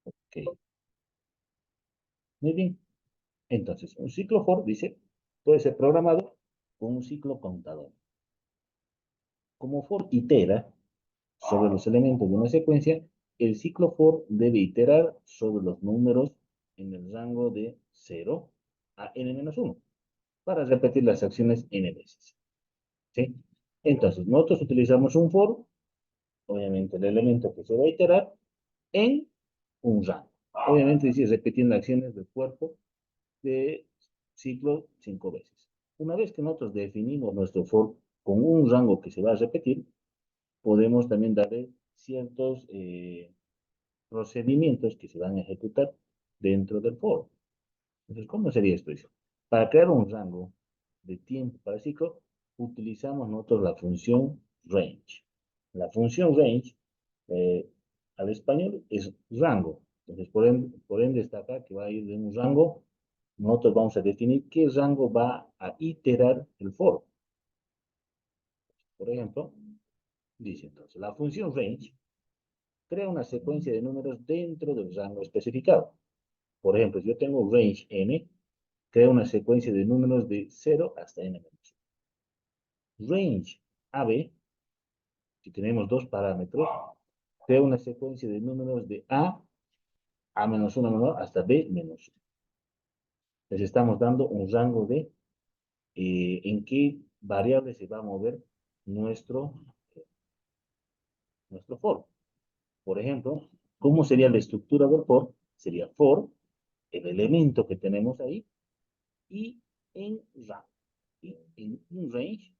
Ok, muy bien. Entonces, un ciclo for, dice, puede ser programado con un ciclo contador. Como for itera sobre los elementos de una secuencia, el ciclo for debe iterar sobre los números en el rango de 0 a n-1 para repetir las acciones n veces. ¿Sí? Entonces, nosotros utilizamos un for, obviamente el elemento que se va a iterar, en un rango. Obviamente, dice repitiendo acciones del cuerpo de ciclo 5 veces. Una vez que nosotros definimos nuestro for con un rango que se va a repetir, podemos también darle ciertos procedimientos que se van a ejecutar dentro del for. Entonces, ¿cómo sería esto? Para crear un rango de tiempo para el ciclo, utilizamos nosotros la función range. La función range, eh, al español, es rango. Entonces, por ende está acá que va a ir de un rango. Nosotros vamos a definir qué rango va a iterar el for. Por ejemplo, dice entonces, la función range crea una secuencia de números dentro del rango especificado. Por ejemplo, si yo tengo range n, crea una secuencia de números de 0 hasta n-1. Range AB, si tenemos dos parámetros, crea una secuencia de números de a-1 hasta b-1. Les estamos dando un rango de en qué variable se va a mover nuestro, nuestro for. Por ejemplo, ¿cómo sería la estructura del for? Sería for, el elemento que tenemos ahí, y en rango. Y en un range,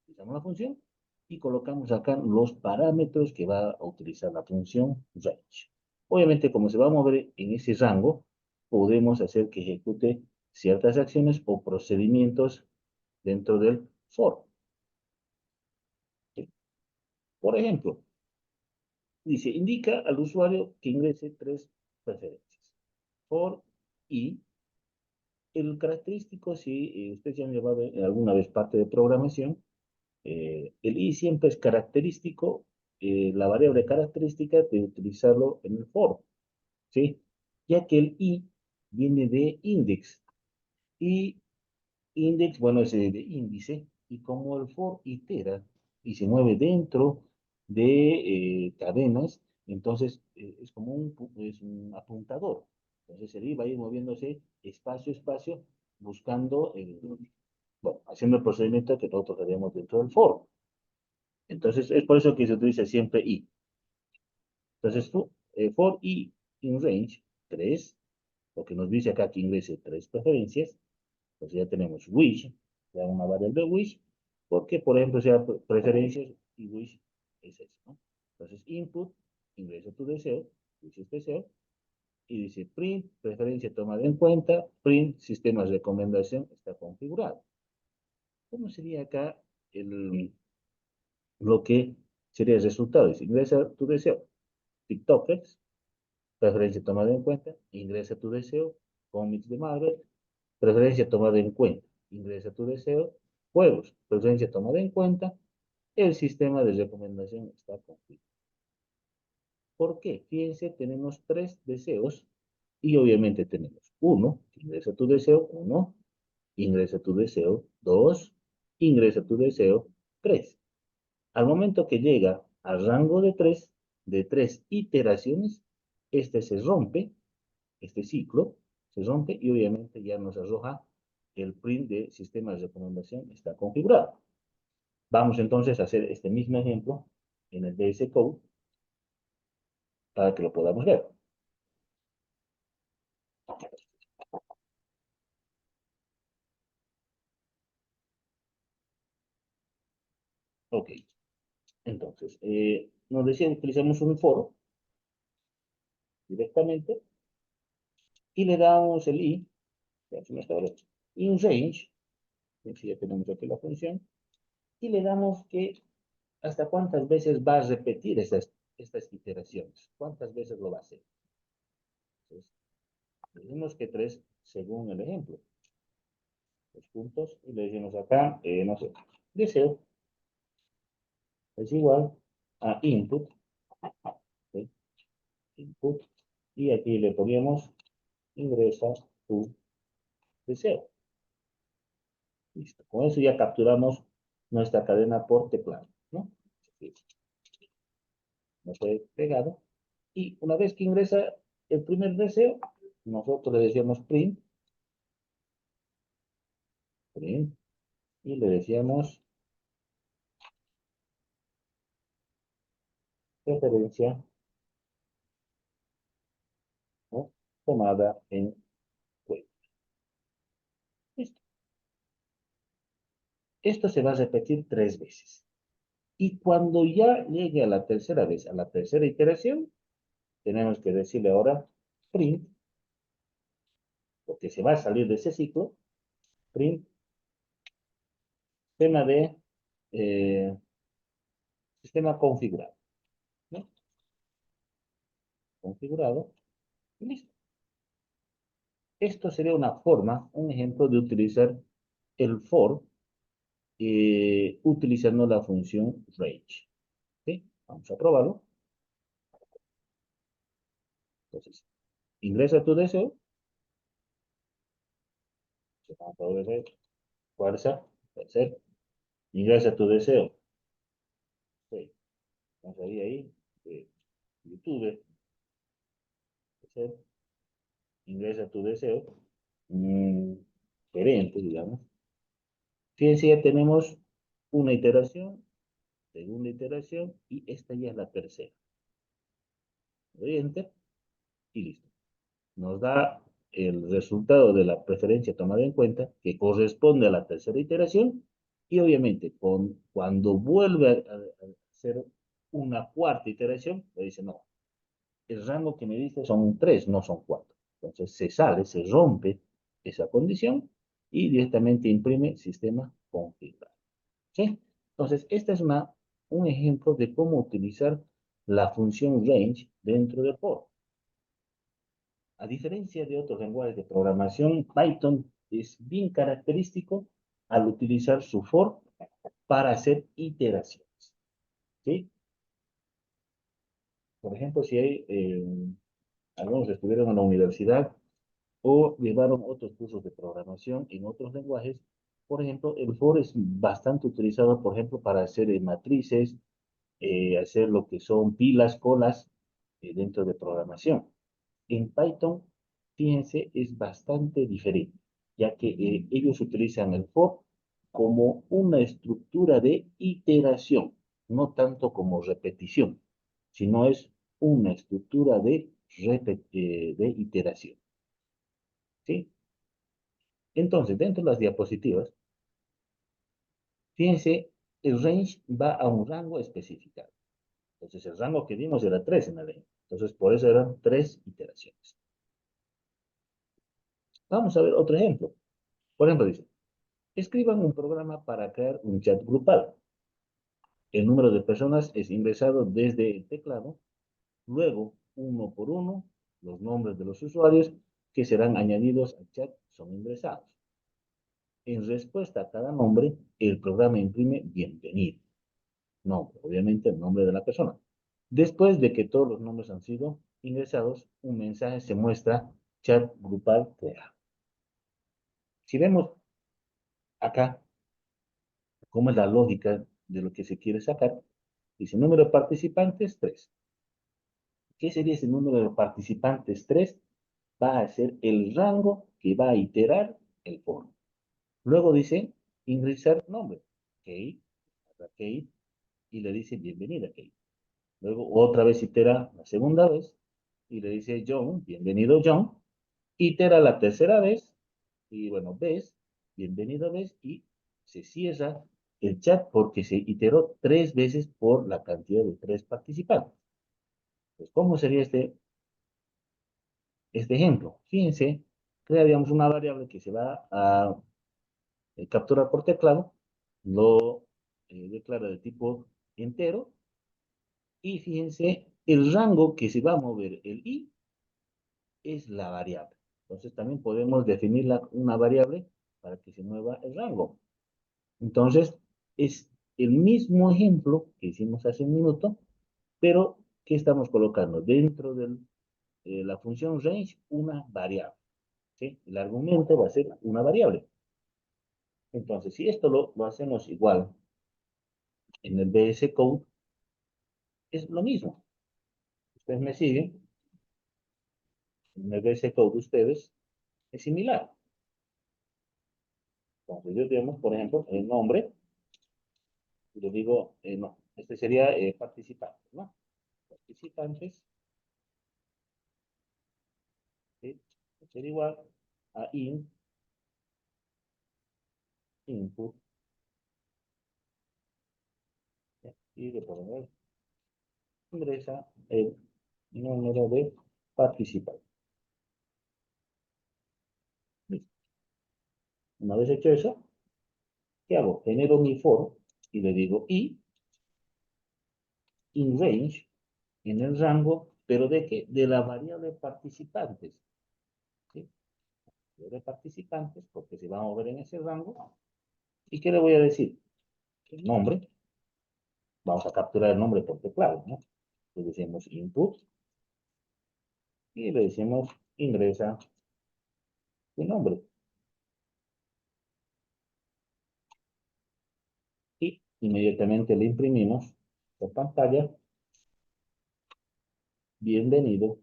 utilizamos la función y colocamos acá los parámetros que va a utilizar la función range. Obviamente, como se va a mover en ese rango, podemos hacer que ejecute ciertas acciones o procedimientos dentro del for. ¿Sí? Por ejemplo, dice, indica al usuario que ingrese tres preferencias. For y el característico, si ustedes ya han llevado alguna vez parte de programación, el i siempre es característico, la variable característica de utilizarlo en el for, ¿sí? Ya que el i viene de index, y index, bueno, es de índice, y como el for itera y se mueve dentro de cadenas, entonces es como es un apuntador. Entonces el i va a ir moviéndose espacio a espacio, buscando, bueno, haciendo el procedimiento que nosotros haremos dentro del for. Entonces, es por eso que se utiliza siempre i. Entonces, for i in range 3, porque nos dice acá que ingrese tres preferencias, pues ya tenemos wish, ya una variable wish, porque, por ejemplo, sea preferencias y wish es eso, ¿no? Entonces, input, ingresa tu deseo, wish es deseo, y dice print, preferencia tomada en cuenta, print, sistema de recomendación está configurado. ¿Cómo sería acá lo que sería el resultado? Dice, ingresa tu deseo. TikTokers, preferencia tomada en cuenta, ingresa tu deseo, cómics de Marvel, preferencia tomada en cuenta, ingresa tu deseo, juegos, preferencia tomada en cuenta, el sistema de recomendación está configurado. ¿Por qué? Fíjense, tenemos tres deseos y obviamente tenemos uno, ingresa tu deseo, uno, ingresa tu deseo, dos, ingresa tu deseo, tres. Al momento que llega al rango de tres iteraciones, este se rompe, este ciclo se rompe y obviamente ya nos arroja el print de sistema de recomendación está configurado. Vamos entonces a hacer este mismo ejemplo en el VS Code para que lo podamos ver. Ok, entonces, nos decía, utilizamos un foro directamente y le damos el i, in range, ya tenemos aquí la función, y le damos que hasta cuántas veces va a repetir estas iteraciones, cuántas veces lo va a hacer. Entonces, decimos que tres según el ejemplo. Los puntos, y le decimos acá, no sé, deseo es igual a input, input, y aquí le ponemos ingresa tu deseo. Listo. Con eso ya capturamos nuestra cadena por teclado, ¿no? No fue pegado. Y una vez que ingresa el primer deseo, nosotros le decíamos print, y le decíamos referencia, ¿no? Tomada en cuenta. Listo. Esto se va a repetir 3 veces. Y cuando ya llegue a la tercera vez, a la tercera iteración, tenemos que decirle ahora print, porque se va a salir de ese ciclo, print, tema de sistema configurado, ¿no? Configurado, y listo. Esto sería una forma, un ejemplo de utilizar el for utilizando la función range. ¿Sí? Vamos a probarlo. Entonces, ingresa tu deseo. Fuerza, tercer. Ingresa tu deseo. Sí. Vamos ahí, YouTube. Tercer. Ingresa tu deseo. Gerente, digamos. Fíjense, ya tenemos una iteración, segunda iteración, y esta ya es la tercera. Doy enter y listo. Nos da el resultado de la preferencia tomada en cuenta, que corresponde a la tercera iteración, y obviamente cuando vuelve a hacer una cuarta iteración, le dice, no, el rango que me dice son 3, no son 4. Entonces se sale, se rompe esa condición y directamente imprime sistema configurado. ¿Sí? Entonces, este es un ejemplo de cómo utilizar la función range dentro del for. A diferencia de otros lenguajes de programación, Python es bien característico al utilizar su for para hacer iteraciones. ¿Sí? Por ejemplo, si hay algunos estuvieron en la universidad o llevaron otros cursos de programación en otros lenguajes, por ejemplo, el for es bastante utilizado, por ejemplo, para hacer matrices, hacer lo que son pilas, colas dentro de programación. En Python, fíjense, es bastante diferente, ya que ellos utilizan el for como una estructura de iteración, no tanto como repetición, sino es una estructura de iteración. ¿Sí? Entonces, dentro de las diapositivas, fíjense, el range va a un rango especificado. Entonces, el rango que dimos era 3 en la ley. Entonces, por eso eran 3 iteraciones. Vamos a ver otro ejemplo. Por ejemplo, dice, escriban un programa para crear un chat grupal. El número de personas es ingresado desde el teclado, luego, uno por uno, los nombres de los usuarios que serán añadidos al chat son ingresados. En respuesta a cada nombre, el programa imprime bienvenido. Nombre, obviamente el nombre de la persona. Después de que todos los nombres han sido ingresados, un mensaje se muestra chat grupal creado. Si vemos acá cómo es la lógica de lo que se quiere sacar, dice número de participantes 3. ¿Qué sería ese número de participantes 3? Va a ser el rango que va a iterar el foro. Luego dice ingresar nombre, Kate, Kate, y le dice bienvenida Kate. Luego otra vez itera la segunda vez y le dice John, bienvenido John. Itera la tercera vez y bueno, ves, bienvenido ves y se cierra el chat porque se iteró 3 veces por la cantidad de 3 participantes. Pues, ¿cómo sería este ejemplo? Fíjense, crearíamos una variable que se va a capturar por teclado, lo declara de tipo entero y fíjense, el rango que se va a mover el i es la variable. Entonces también podemos definir una variable para que se mueva el rango. Entonces es el mismo ejemplo que hicimos hace un minuto, pero ¿qué estamos colocando? Dentro del la función range una variable. ¿Sí? El argumento va a ser una variable. Entonces, si esto lo hacemos igual en el VS Code, es lo mismo. Ustedes me siguen. En el VS Code ustedes es similar. Entonces, yo tenemos, por ejemplo, el nombre. Yo digo, no, este sería participantes, ¿no? Participantes, ¿sí? Sería igual a input, ¿sí? Y le ponemos, ingresa el número de participantes. Listo. Una vez hecho eso, ¿qué hago? Genero mi for y le digo in range, en el rango, ¿pero de qué? De la variable participantes, ¿sí? De participantes, porque se va a mover en ese rango. ¿Y qué le voy a decir? El nombre. Vamos a capturar el nombre por teclado, ¿no? Le decimos input y le decimos ingresa tu nombre. Y inmediatamente le imprimimos la pantalla. Bienvenido.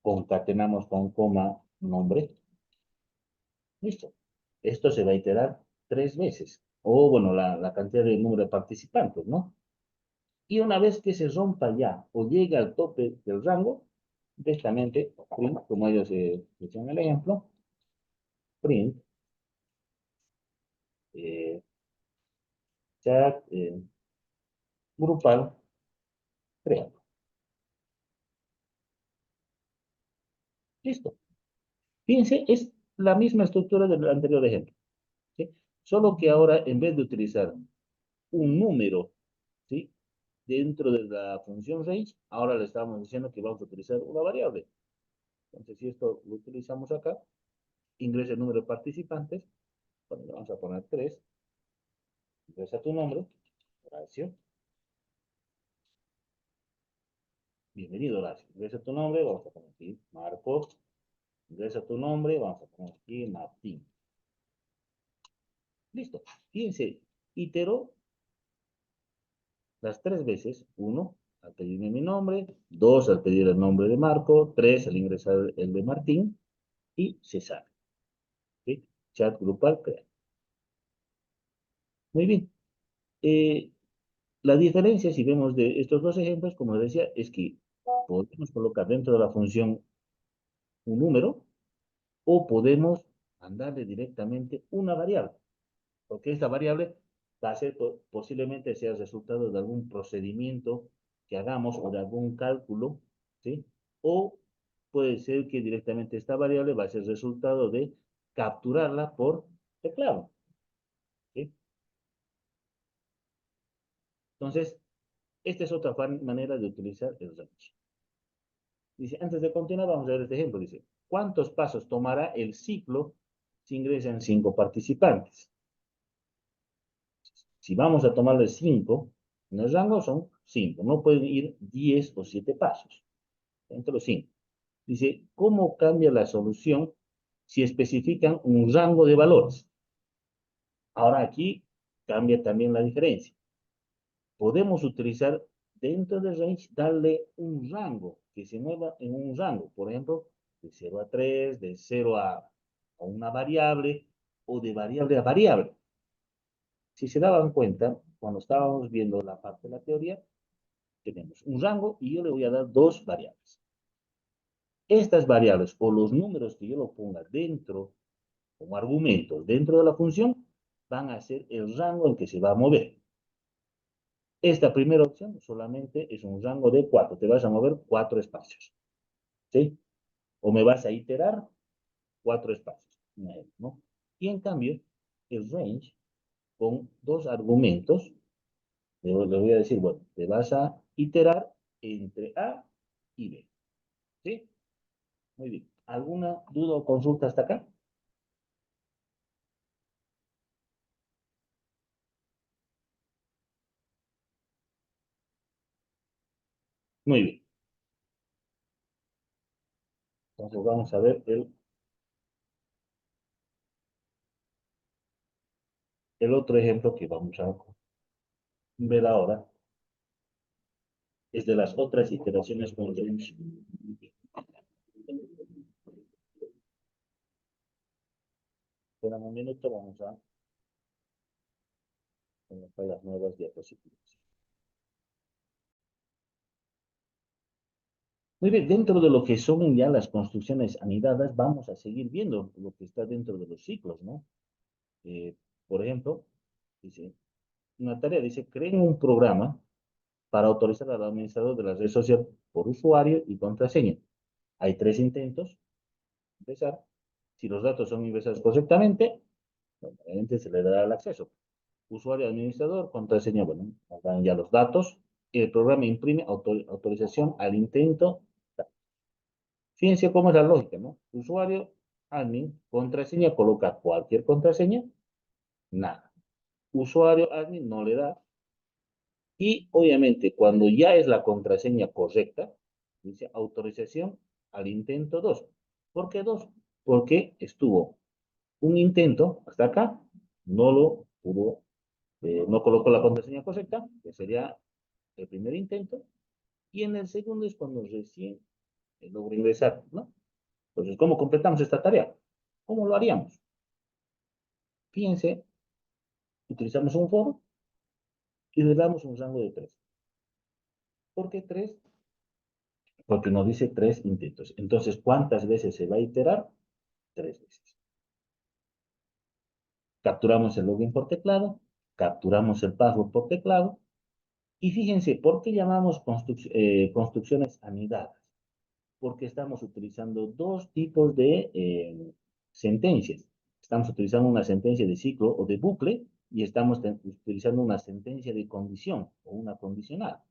Concatenamos con coma nombre. Listo. Esto se va a iterar 3 veces. O, bueno, la cantidad de número de participantes, ¿no? Y una vez que se rompa ya o llega al tope del rango, directamente, print, como ellos decían el ejemplo, print, eh, chat grupal creado. Listo. Fíjense, es la misma estructura del anterior ejemplo, ¿sí? Solo que ahora, en vez de utilizar un número, ¿sí? Dentro de la función range, ahora le estamos diciendo que vamos a utilizar una variable. Entonces, si esto lo utilizamos acá, ingresa el número de participantes, bueno, le vamos a poner 3, ingresa tu nombre, Horacio, bienvenido Horacio, ingresa tu nombre, vamos a poner aquí Marcos, ingresa tu nombre, vamos a poner aquí Martín. Listo. Fíjense, iteró las 3 veces. 1, al pedirme mi nombre. 2, al pedir el nombre de Marco. 3, al ingresar el de Martín. Y se sale. ¿Sí? Chat grupal crear. Muy bien. Eh, la diferencia, si vemos de estos dos ejemplos, como decía, es que podemos colocar dentro de la función un número o podemos mandarle directamente una variable. Porque esta variable va a ser, posiblemente sea el resultado de algún procedimiento que hagamos o de algún cálculo, ¿sí? O puede ser que directamente esta variable va a ser resultado de capturarla por teclado, ¿sí? Entonces, esta es otra manera de utilizar el range. Dice, antes de continuar, vamos a ver este ejemplo. Dice, ¿cuántos pasos tomará el ciclo si ingresan 5 participantes? Si vamos a tomarle 5, en el rango son 5, no pueden ir 10 o 7 pasos, entre los 5. Dice, ¿cómo cambia la solución si especifican un rango de valores? Ahora aquí cambia también la diferencia. Podemos utilizar dentro del range, darle un rango, que se mueva en un rango, por ejemplo, de 0 a 3, de 0 a una variable, o de variable a variable. Si se daban cuenta, cuando estábamos viendo la parte de la teoría, tenemos un rango y yo le voy a dar 2 variables. Estas variables o los números que yo lo ponga dentro, como argumentos dentro de la función, van a ser el rango en que se va a mover. Esta primera opción solamente es un rango de 4. Te vas a mover 4 espacios. ¿Sí? O me vas a iterar 4 espacios. ¿No? Y en cambio, el range, con 2 argumentos, le voy a decir, bueno, te vas a iterar entre A y B. ¿Sí? Muy bien. ¿Alguna duda o consulta hasta acá? Muy bien. Entonces vamos a ver el otro ejemplo que vamos a ver ahora. Es de las otras iteraciones con range. Espera un minuto, vamos a colocar las nuevas diapositivas. Muy bien, dentro de lo que son ya las construcciones anidadas, vamos a seguir viendo lo que está dentro de los ciclos, ¿no? Por ejemplo, dice, una tarea dice, creen un programa para autorizar al administrador de la red social por usuario y contraseña. Hay 3 intentos. Empezar. Si los datos son ingresados correctamente, obviamente se le dará el acceso. Usuario, administrador, contraseña, bueno, dan ya los datos. El programa imprime autorización al intento. Fíjense cómo es la lógica, ¿no? Usuario, admin, contraseña, coloca cualquier contraseña, nada. Usuario, admin, no le da. Y obviamente, cuando ya es la contraseña correcta, dice autorización al intento 2. ¿Por qué 2? Porque estuvo un intento hasta acá, no lo pudo, no colocó la contraseña correcta, que sería el primer intento, y en el segundo es cuando recién logro ingresar, ¿no? Entonces, ¿cómo completamos esta tarea? ¿Cómo lo haríamos? Fíjense, utilizamos un for y le damos un rango de 3. ¿Por qué 3? Porque nos dice 3 intentos. Entonces, ¿cuántas veces se va a iterar? 3 veces. Capturamos el login por teclado, capturamos el password por teclado, y fíjense, ¿por qué llamamos construcciones anidadas? Porque estamos utilizando dos tipos de sentencias. Estamos utilizando una sentencia de ciclo o de bucle y estamos utilizando una sentencia de condición o una condicional.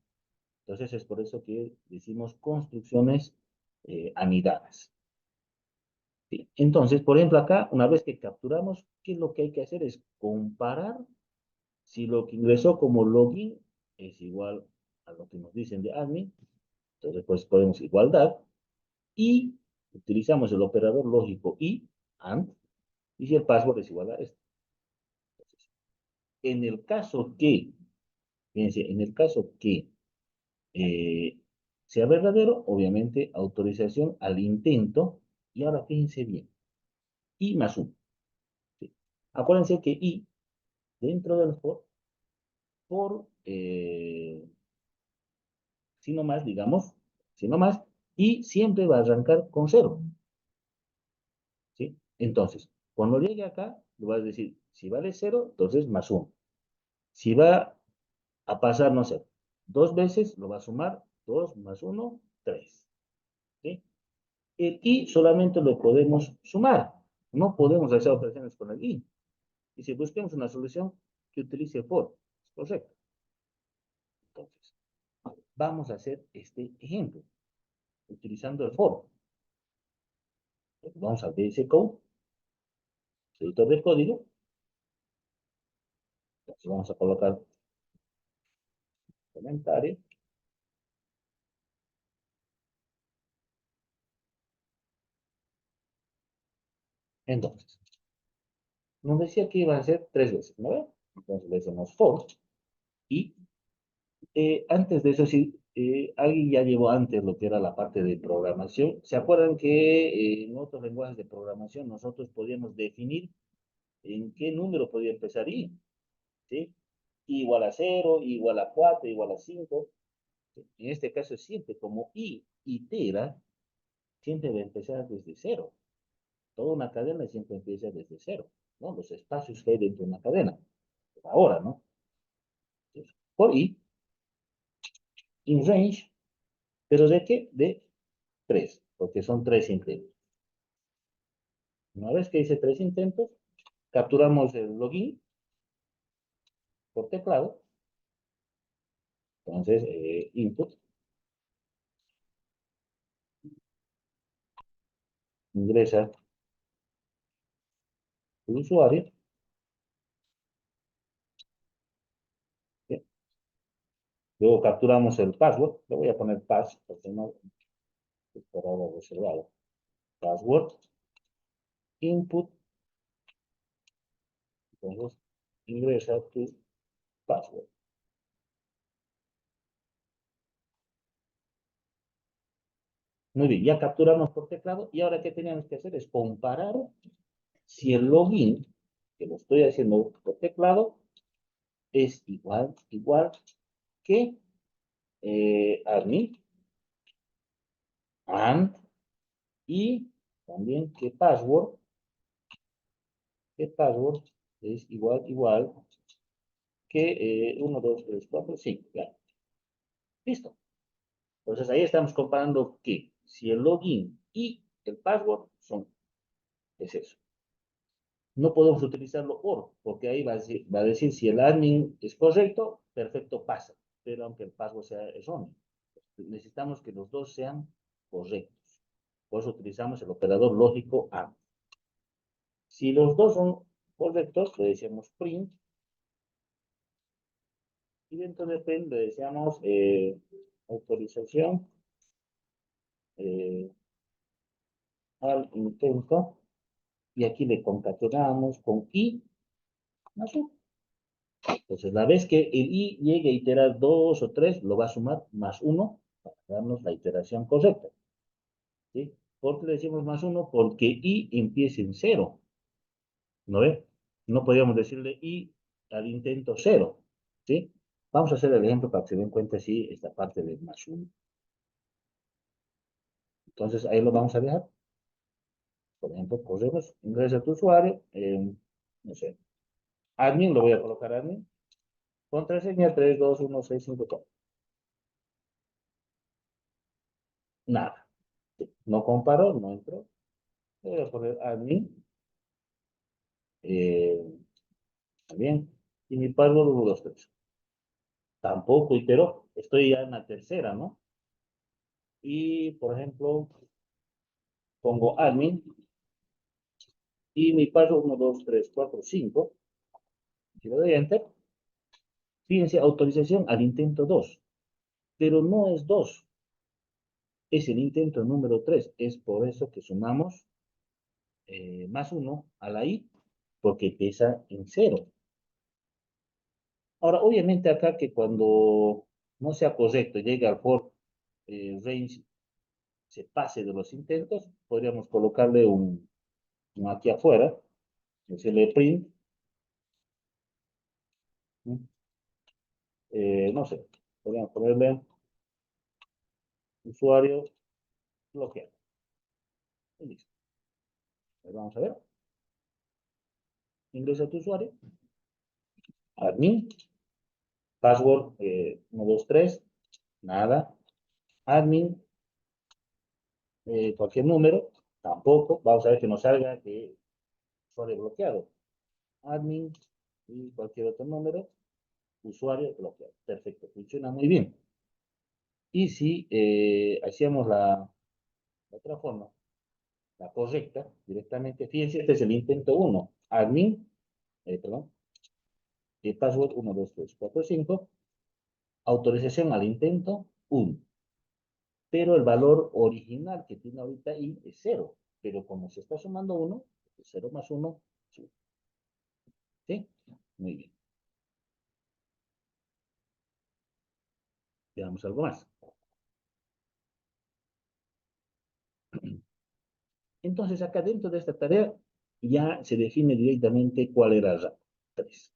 Entonces es por eso que decimos construcciones anidadas. ¿Sí? Entonces, por ejemplo, acá, una vez que capturamos, ¿qué es lo que hay que hacer? Es comparar si lo que ingresó como login es igual a lo que nos dicen de admin. Entonces, pues ponemos igualdad y utilizamos el operador lógico y, AND, y si el password es igual a esto. Entonces, en el caso que, fíjense, en el caso que eh, sea verdadero, obviamente autorización al intento, y ahora fíjense bien, i más 1. ¿Sí? Acuérdense que i dentro del por si no más, digamos, si no más, y siempre va a arrancar con 0. ¿Sí? Entonces, cuando llegue acá, le vas a decir, si vale 0, entonces más 1. Si va a pasar, no sé, 2 veces, lo va a sumar 2 más 1, 3. ¿Sí? El i solamente lo podemos sumar. No podemos hacer operaciones con el i. Y si busquemos una solución que utilice for, es correcto. Entonces, vamos a hacer este ejemplo, utilizando el for. Vamos a VS Code, editor de código. Entonces vamos a colocar comentario. Entonces, nos decía que iba a ser 3 veces, ¿no ve? Entonces le decimos for. Y antes de eso, sí, alguien ya llevó antes lo que era la parte de programación. ¿Se acuerdan que en otros lenguajes de programación nosotros podíamos definir en qué número podía empezar i? ¿Sí? I igual a 0, I igual a 4, igual a 5. En este caso, siempre como i itera, siempre va a empezar desde 0. Toda una cadena siempre empieza desde 0, ¿no? Los espacios que hay dentro de una cadena. Ahora, ¿no? Entonces, por i, in range, ¿pero de qué? De 3, porque son 3 intentos. Una vez que hice 3 intentos, capturamos el login por teclado. Entonces, input, ingresa el usuario. ¿Sí? Luego capturamos el password. Le voy a poner pass, porque no es por ahora reservado. password, input, entonces ingresa tu password. Muy bien, ya capturamos por teclado y ahora ¿qué teníamos que hacer? Es comparar si el login, que lo estoy haciendo por teclado, es igual que admin, and, y también que password es igual que 1, 2, 3, 4, 5. Ya. Listo. Entonces ahí estamos comparando que si el login y el password es eso. No podemos utilizarlo porque ahí va a decir si el admin es correcto, perfecto, pasa. Pero aunque el password sea erróneo, necesitamos que los dos sean correctos. Por eso utilizamos el operador lógico AND. Si los dos son correctos, le decimos print. Y dentro de print le decíamos autorización al intento. Y aquí le concatenamos con i más 1. Entonces, la vez que el i llegue a iterar 2 o 3, lo va a sumar más 1 para darnos la iteración correcta. ¿Sí? ¿Por qué le decimos más 1? Porque i empieza en 0. ¿No ve? No podríamos decirle i al intento 0. ¿Sí? Vamos a hacer el ejemplo para que se den cuenta si esta parte de más 1. Entonces, ahí lo vamos a dejar. Por ejemplo, corremos, ingresa tu usuario, no sé, admin, lo voy a colocar admin, contraseña 3, 2, 1, 6, 5, 4. Nada. No comparó, no entró. Voy a poner admin. También. Y mi password 1, 2, 3. Tampoco iteró. Estoy ya en la tercera, ¿no? Y, por ejemplo, pongo admin. Y mi password 1, 2, 3, 4, 5. Si le doy enter. Fíjense, autorización al intento 2. Pero no es 2. Es el intento número 3. Es por eso que sumamos más 1 a la i. Porque empieza en 0. Ahora, obviamente acá que cuando no sea correcto, llegue al for range, se pase de los intentos, podríamos colocarle un aquí afuera, decirle print, no sé, podríamos ponerle usuario bloqueado. Y listo. Ahí vamos a ver. Ingresa tu usuario, admin, password 1, 2, 3, nada, admin, cualquier número, tampoco, vamos a ver que nos salga que usuario bloqueado, admin y cualquier otro número, usuario bloqueado. Perfecto, funciona muy bien. Y si hacíamos la otra forma, la correcta, directamente, fíjense, este es el intento 1, admin, perdón, password 1, 2, 3, 4, 5, autorización al intento 1. Pero el valor original que tiene ahorita i es 0. Pero como se está sumando 1, 0 más 1, ¿sí? Muy bien. Veamos algo más. Entonces, acá dentro de esta tarea ya se define directamente cuál era el rango. 3.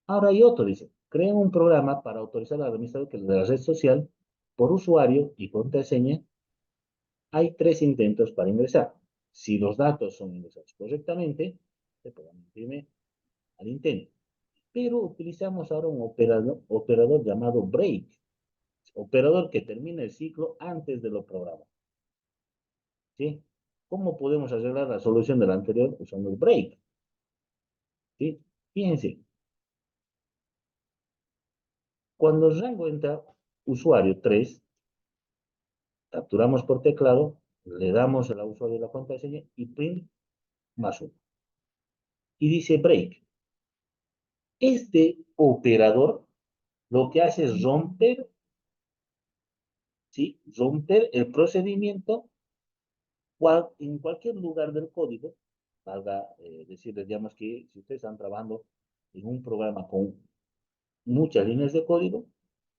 Ahora hay otro, dice, crea un programa para autorizar al administrador que de la red social, por usuario y contraseña, hay 3 intentos para ingresar. Si los datos son ingresados correctamente, se pueden imprimir al intento. Pero utilizamos ahora un operador llamado break, operador que termina el ciclo antes de lo programado. ¿Sí? ¿Cómo podemos arreglar la solución del anterior usando el break? ¿Sí? Fíjense, cuando el rango entra usuario 3, capturamos por teclado, le damos al usuario la contraseña y print más 1. Y dice break. Este operador lo que hace es romper, ¿sí? Romper el procedimiento En cualquier lugar del código, valga decirles, digamos que si ustedes están trabajando en un programa con muchas líneas de código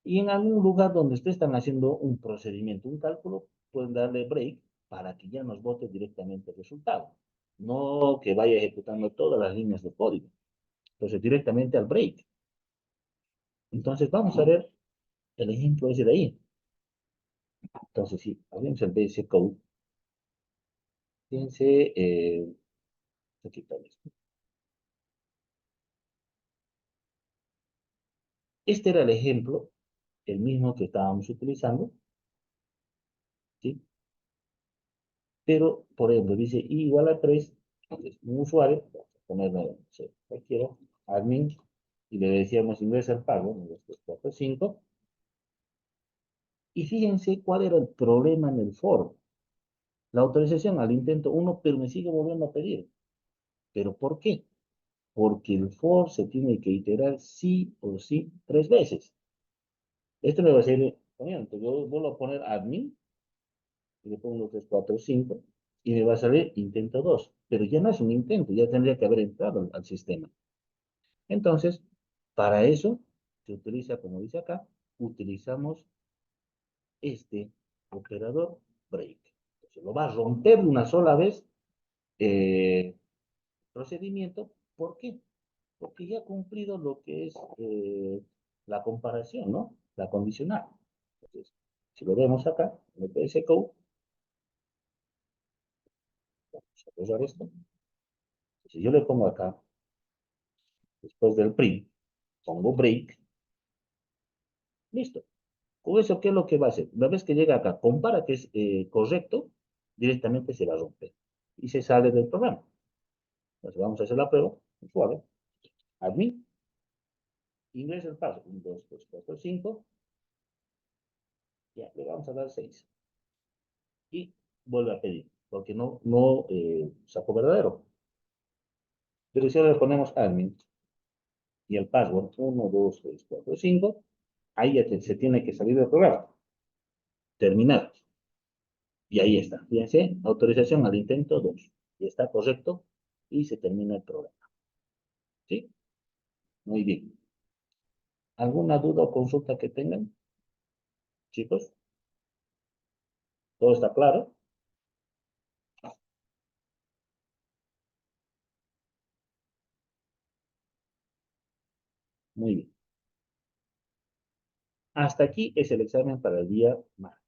y en algún lugar donde ustedes están haciendo un procedimiento, un cálculo, pueden darle break para que ya nos bote directamente el resultado. No que vaya ejecutando todas las líneas de código. Entonces, directamente al break. Entonces, vamos a ver el ejemplo ese de ahí. Entonces, si abrimos el BS Code, fíjense, aquí está esto. Este era el ejemplo, el mismo que estábamos utilizando, ¿sí? Pero, por ejemplo, dice i igual a 3, entonces un usuario, vamos a ponerle, no sé, cualquiera, admin, y le decíamos ingresa el pago, 1, 2, 3, 4, 5, y fíjense cuál era el problema en el foro. La autorización al intento 1, pero me sigue volviendo a pedir. ¿Pero por qué? Porque el for se tiene que iterar sí o sí 3 veces. Esto me va a ser, entonces yo vuelvo a poner admin, y le pongo 3, 4, 5, y me va a salir intento 2. Pero ya no es un intento, ya tendría que haber entrado al sistema. Entonces, para eso se utiliza, como dice acá, utilizamos este operador break. Entonces, lo va a romper una sola vez procedimiento. ¿Por qué? Porque ya ha cumplido lo que es la comparación, ¿no? La condicional. Entonces, si lo vemos acá, en el PS Code, vamos a borrar esto. Si yo le pongo acá, después del print, pongo break, listo. Con eso, ¿qué es lo que va a hacer? Una vez que llega acá, compara que es correcto, directamente se va a romper. Y se sale del programa. Entonces vamos a hacer la prueba, suave. Admin, ingresa el paso. 1, 2, 3, 4, 5. Ya, le vamos a dar 6. Y vuelve a pedir, porque no sacó verdadero. Pero si ahora le ponemos admin y el password 1, 2, 3, 4, 5, ahí ya se tiene que salir del programa. Terminar. Y ahí está. Fíjense, autorización al intento 2. Y está correcto y se termina el programa. ¿Sí? Muy bien. ¿Alguna duda o consulta que tengan, chicos? ¿Todo está claro? Muy bien. Hasta aquí es el examen para el día martes.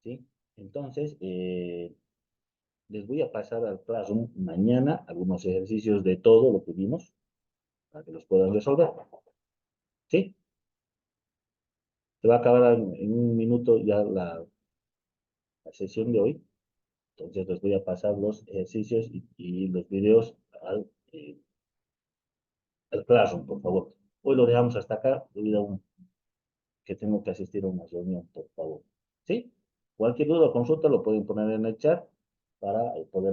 ¿Sí? Entonces, les voy a pasar al Classroom mañana algunos ejercicios de todo lo que vimos para que los puedan resolver. ¿Sí? Se va a acabar en un minuto ya la sesión de hoy. Entonces les voy a pasar los ejercicios y los videos al Classroom, por favor. Hoy lo dejamos hasta acá debido a que tengo que asistir a una reunión, por favor. ¿Sí? Cualquier duda o consulta lo pueden poner en el chat para poder